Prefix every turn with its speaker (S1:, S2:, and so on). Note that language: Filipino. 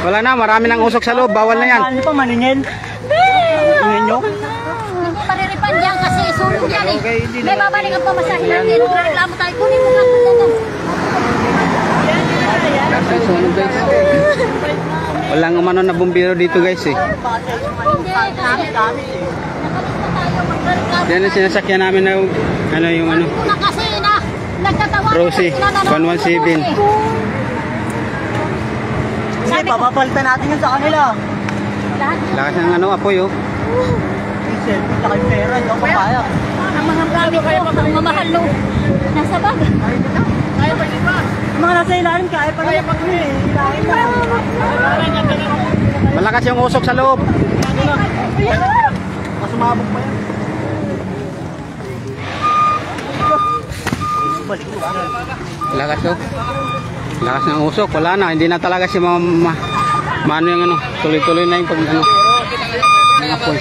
S1: Wala na, marami ng usok sa loob. Bawal na yan.
S2: Ano pa, maningin? Maningin nyo?
S3: Hindi pariripan dyan kasi sulong yan eh. May babalik ang pamasahin natin. Reklamo tayo. Kunin mo nga.
S1: Ay, sunog guys. Walang umano na bumbiro dito guys eh. Yan ang sinasakyan namin na ano yung ano. Rosie, 117.
S2: Sige, papapalitan natin yun sa kanila.
S1: Lakas ng ano, apoy oh.
S2: Diesel, laki pera, hindi ako papaya.
S3: Ang mga gamit ko, ang mamahal no. Nasa bag.
S2: Mga nasa ilalim, kaya pa rin.
S1: Malakas yung usok sa loob.
S2: Masumabog pa yan. Balik ko ba?
S1: Lakas oh. Lakas ng usok, wala na. Hindi na talaga si mano yung ano. Tuloy-tuloy na yung pag ano. Ng apoy.